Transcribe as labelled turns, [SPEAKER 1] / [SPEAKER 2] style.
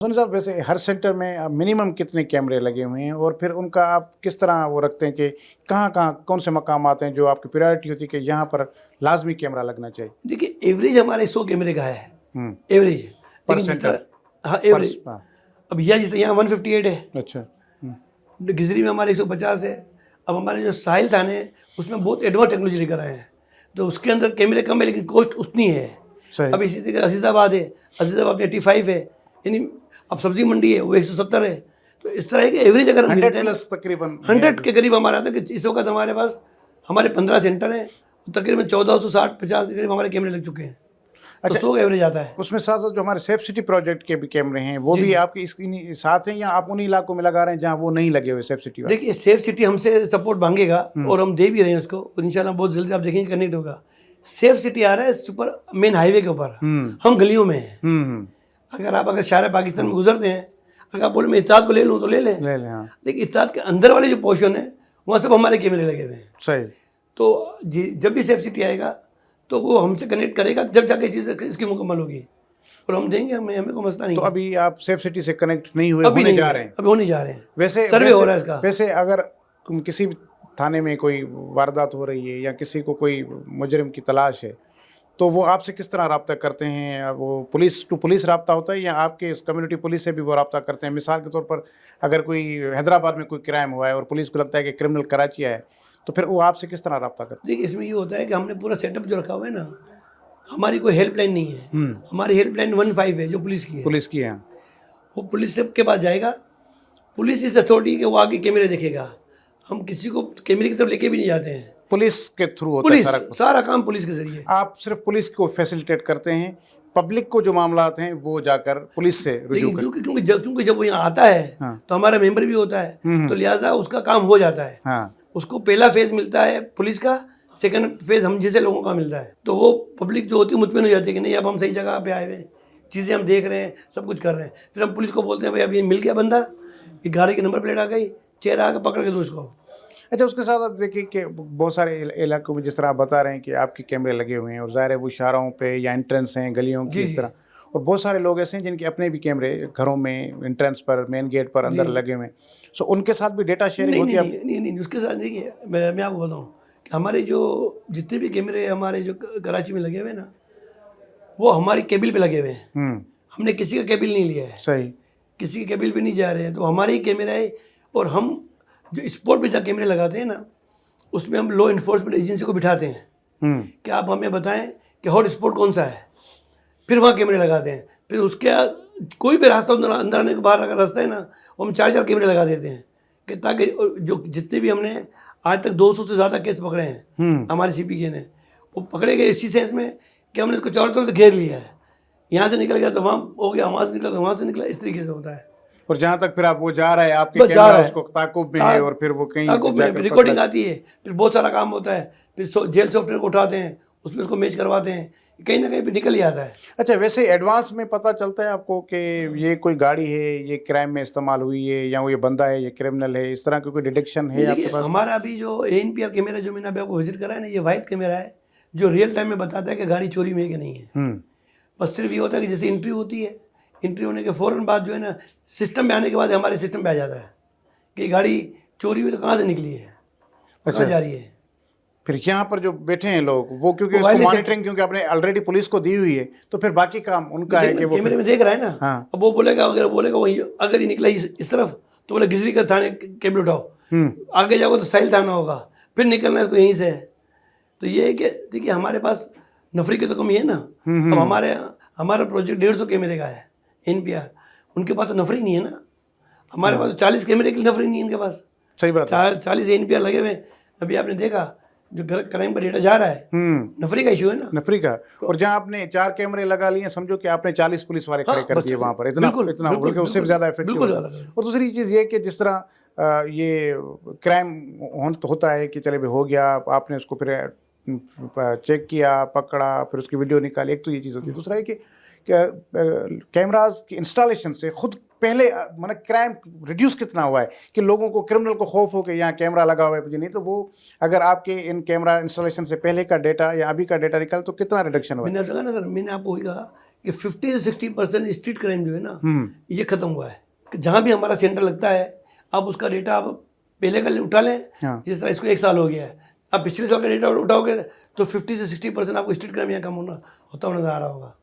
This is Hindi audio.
[SPEAKER 1] सोनी साहब, वैसे हर सेंटर में मिनिमम कितने कैमरे लगे हुए हैं और फिर उनका आप किस तरह वो रखते हैं कि कहाँ कहाँ कौन से मकाम आते हैं जो आपकी प्रायोरिटी होती है कि यहाँ पर लाजमी कैमरा लगना चाहिए?
[SPEAKER 2] देखिए, एवरेज हमारे 100 कैमरे का है,
[SPEAKER 1] हम्म।
[SPEAKER 2] एवरेज।
[SPEAKER 1] पर
[SPEAKER 2] लेकिन जिस
[SPEAKER 1] सेंटर?
[SPEAKER 2] तरह, हाँ
[SPEAKER 1] पर
[SPEAKER 2] एवरेज।
[SPEAKER 1] हाँ।
[SPEAKER 2] अब यह जैसे यहाँ 158 है,
[SPEAKER 1] अच्छा।
[SPEAKER 2] गिजरी में हमारे 150 है। अब हमारे जो साहिल थाने हैं उसमें बहुत एडवांस टेक्नोलॉजी लेकर आए हैं, तो उसके अंदर कैमरे कम है लेकिन कॉस्ट उतनी है।
[SPEAKER 1] सही।
[SPEAKER 2] अब इसी तरह अजीज़ाबाद है, अजीज़ाबाद में 85 है, यानी अब सब्जी मंडी है वो 170 है। तो इस तरह के एवरेज अगर हम
[SPEAKER 1] 100 प्लस तकरीबन
[SPEAKER 2] 100 के करीब हमारा आता है कि इस वक्त हमारे पास हमारे 15 सेंटर हैं, तकरीबन 1460-50 के करीब हमारे कैमरे लग चुके हैं। तो
[SPEAKER 1] अच्छा,
[SPEAKER 2] 100 का एवरेज आता है।
[SPEAKER 1] उसमें साथ साथ जो हमारे सेफ सिटी प्रोजेक्ट के भी कैमरे हैं वो
[SPEAKER 2] जी,
[SPEAKER 1] भी
[SPEAKER 2] जी।
[SPEAKER 1] आपके इन्हीं साथ हैं या आप उन्हीं इलाकों में लगा रहे हैं जहाँ वो नहीं लगे हुए सेफ सिटी वाले?
[SPEAKER 2] देखिए, सेफ सिटी हमसे सपोर्ट मांगेगा और हम दे भी रहे हैं उसको, और इंशाल्लाह बहुत जल्दी आप देखेंगे कनेक्ट होगा। सेफ सिटी आ रहा है सुपर मेन हाईवे के ऊपर, हम गलियों में हैं। अगर शहर पाकिस्तान में गुजरते हैं, अगर आप बोले मैं इत्तेहाद को ले लूँ तो ले लें,
[SPEAKER 1] ले लें। हाँ,
[SPEAKER 2] लेकिन इत्तेहाद के अंदर वाले जो पोर्शन है वहाँ सब हमारे कैमरे लगे हुए हैं।
[SPEAKER 1] सही।
[SPEAKER 2] तो जब भी सेफ सिटी आएगा तो वो हमसे कनेक्ट करेगा, जब जाके चीज़ इसकी मुकम्मल होगी और हम देंगे, हमें कोई मसला नहीं
[SPEAKER 1] तो
[SPEAKER 2] है।
[SPEAKER 1] अभी आप सेफ सिटी से कनेक्ट नहीं हुए,
[SPEAKER 2] अभी
[SPEAKER 1] होने
[SPEAKER 2] नहीं
[SPEAKER 1] जा
[SPEAKER 2] है,
[SPEAKER 1] रहे हैं?
[SPEAKER 2] अभी होने जा रहे हैं।
[SPEAKER 1] वैसे
[SPEAKER 2] सर्वे हो रहा है इसका।
[SPEAKER 1] वैसे अगर किसी भी थाने में कोई वारदात हो रही है या किसी को कोई मुजरिम की तलाश है तो वो आपसे किस तरह रब्ता करते हैं? वो पुलिस टू पुलिस रब्ता होता है या आपके कम्युनिटी पुलिस से भी वो रब्ता करते हैं? मिसाल के तौर पर अगर कोई हैदराबाद में कोई क्राइम हुआ है और पुलिस को लगता है कि क्रिमिनल कराची आया है तो फिर वो आपसे किस तरह रब्ता करते
[SPEAKER 2] देखिए, इसमें ये होता है कि हमने पूरा सेटअप जो रखा हुआ है ना, हमारी कोई हेल्पलाइन नहीं है। हमारी हेल्पलाइन 15 है जो पुलिस की
[SPEAKER 1] हैं
[SPEAKER 2] है।
[SPEAKER 1] पुलिस की हैं?
[SPEAKER 2] वो पुलिस के पास जाएगा, पुलिस इस अथॉरिटी के वो आगे कैमरे देखेगा। हम किसी को कैमरे की तरफ लेके भी नहीं जाते हैं।
[SPEAKER 1] पुलिस के थ्रू होता है
[SPEAKER 2] पुलिस
[SPEAKER 1] सारा?
[SPEAKER 2] सारा काम पुलिस के जरिए।
[SPEAKER 1] आप सिर्फ पुलिस को फैसिलिटेट करते हैं, पब्लिक को जो मामलात हैं वो जाकर पुलिस से रुजू
[SPEAKER 2] लेकिन
[SPEAKER 1] करते
[SPEAKER 2] क्योंकि जब वो यहाँ आता है
[SPEAKER 1] हाँ।
[SPEAKER 2] तो हमारा मेंबर भी होता है, तो लिहाजा उसका काम हो जाता है।
[SPEAKER 1] हाँ।
[SPEAKER 2] उसको पहला फेज मिलता है पुलिस का, सेकंड फेज हम जैसे लोगों का मिलता है। तो वो पब्लिक जो होती है मुतमिन हो जाती है कि नहीं अब हम सही जगह पे आए हुए हैं, चीज़ें हम देख रहे हैं, सब कुछ कर रहे हैं। फिर हम पुलिस को बोलते हैं भाई अब ये मिल गया बंदा, ये गाड़ी की नंबर प्लेट आ गई, चेहरा आकर पकड़ के दो इसको।
[SPEAKER 1] अच्छा, उसके साथ आप देखिए कि बहुत सारे इलाकों में जिस तरह आप बता रहे हैं कि आपके कैमरे लगे हुए हैं और ज़ाहिर है वो शाहराहों पे या एंट्रेंस हैं गलियों की
[SPEAKER 2] जी,
[SPEAKER 1] इस
[SPEAKER 2] जी।
[SPEAKER 1] तरह, और बहुत सारे लोग ऐसे हैं जिनके अपने भी कैमरे घरों में एंट्रेंस पर मेन गेट पर अंदर लगे हुए हैं। सो उनके साथ भी डेटा शेयरिंग
[SPEAKER 2] नहीं
[SPEAKER 1] होती
[SPEAKER 2] नहीं
[SPEAKER 1] है?
[SPEAKER 2] नहीं नहीं नहीं, उसके साथ देखिए, मैं आपको बताऊँ कि हमारे जो जितने भी कैमरे हमारे जो कराची में लगे हुए हैं ना, वो हमारी केबिल पे लगे हुए हैं। हमने किसी का केबिल नहीं लिया है,
[SPEAKER 1] सही।
[SPEAKER 2] किसी के केबिल पे नहीं जा रहे हैं, तो हमारे ही कैमरा है। और हम जो स्पॉट पे जहाँ कैमरे लगाते हैं ना, उसमें हम लॉ इन्फोर्समेंट एजेंसी को बिठाते हैं कि आप हमें बताएं कि हॉट स्पॉट कौन सा है, फिर वहाँ कैमरे लगाते हैं। फिर उसके कोई भी रास्ता अंदर आने के बाहर अगर रास्ता है ना, वो हम 4-4 कैमरे लगा देते हैं कि ताकि जो जितने भी हमने आज तक 200 से ज़्यादा केस पकड़े हैं हमारे CPK ने, वो पकड़े गए इसी सेंस में कि हमने इसको चारों तरफ से घेर लिया है। यहाँ से निकल गया तो वहाँ हो गया, वहाँ से निकला तो वहाँ से निकला, इस तरीके से होता है।
[SPEAKER 1] और जहाँ तक फिर आप वो जा रहे हैं आपके
[SPEAKER 2] बस जा
[SPEAKER 1] कैमरा
[SPEAKER 2] रहा है,
[SPEAKER 1] उसको ताकुब में है और फिर वो कहीं
[SPEAKER 2] ताकुब में
[SPEAKER 1] जाकर
[SPEAKER 2] रिकॉर्डिंग
[SPEAKER 1] पकड़ा-
[SPEAKER 2] आती है, फिर बहुत सारा काम होता है, फिर जेल सॉफ्टवेयर को उठाते हैं, उसमें उसको मैच करवाते हैं, कहीं ना कहीं पे निकल ही आता है।
[SPEAKER 1] अच्छा, वैसे एडवांस में पता चलता है आपको कि ये कोई गाड़ी है, ये क्राइम में इस्तेमाल हुई है, या वो ये बंदा है, ये क्रिमिनल है, इस तरह की कोई डिटेक्शन है आपके
[SPEAKER 2] देखिए,
[SPEAKER 1] पास?
[SPEAKER 2] हमारा अभी जो ANPR कैमरा जो मैंने अभी आपको विजिट करा है ना, ये वाहिद कैमरा है जो रियल टाइम में बताता है कि गाड़ी चोरी में है कि नहीं है। बस सिर्फ ये होता है कि जैसे एंट्री होती है, एंट्री होने के फ़ौरन बाद जो है ना, सिस्टम में आने के बाद हमारे सिस्टम पे आ जाता है कि गाड़ी चोरी हुई तो कहाँ से निकली है, कहाँ जा रही है।
[SPEAKER 1] फिर यहाँ पर जो बैठे हैं लोग वो क्योंकि उसको मॉनिटरिंग क्योंकि आपने ऑलरेडी पुलिस को दी हुई है तो फिर बाकी काम उनका है कि वो
[SPEAKER 2] कैमरे में देख रहा है ना।
[SPEAKER 1] हाँ।
[SPEAKER 2] अब वो बोलेगा, अगर बोलेगा वही, अगर ये निकला इस तरफ तो बोले गिजरी का थाने केबल उठाओ, आगे जाओगे तो साहिल थाना होगा, फिर निकलना इसको यहीं से है। तो ये है कि देखिए हमारे पास नफरी की तो कमी है ना। अब हमारा प्रोजेक्ट 150 कैमरे का है NPR, उनके पास तो नफरी नहीं है ना। हमारे पास तो 40 कैमरे की नफरी नहीं है इनके पास।
[SPEAKER 1] सही बात है।
[SPEAKER 2] 40 NPR लगे हुए। अभी आपने देखा जो क्राइम का डेटा जा रहा है, नफरी का इशू है ना,
[SPEAKER 1] नफरी का। और जहाँ आपने 4 कैमरे लगा लिए, समझो कि आपने 40 पुलिस वाले खड़े कर दिए वहाँ पर, इतना बल्कि उससे भी ज़्यादा इफेक्टिव होगा। और दूसरी चीज़ ये कि जिस तरह ये क्राइम होता है कि चले भाई हो गया, आपने उसको फिर चेक किया, पकड़ा, फिर उसकी वीडियो निकाली, एक तो ये चीज़ होती है। दूसरा है कि कैमराज की इंस्टॉलेशन से खुद पहले मतलब क्राइम रिड्यूस कितना हुआ है कि लोगों को, क्रिमिनल को खौफ हो कि यहाँ कैमरा लगा हुआ है मुझे नहीं, तो वो अगर आपके इन कैमरा इंस्टॉलेशन से पहले का डेटा या अभी का डेटा निकाल तो कितना रिडक्शन हुआ है?
[SPEAKER 2] मैंने कहा ना सर, मैंने आपको वही कहा कि 50 से 60% स्ट्रीट क्राइम जो है ना ये खत्म हुआ है। कि जहाँ भी हमारा सेंटर लगता है आप उसका डेटा आप पहले का उठा लें,
[SPEAKER 1] हाँ।
[SPEAKER 2] जिस तरह इसको 1 साल हो गया है, आप पिछले साल का डेटा उठाओगे तो 50 से 60% आपको स्ट्रीट क्राइम यहाँ कम होता हुआ नजर आ रहा होगा।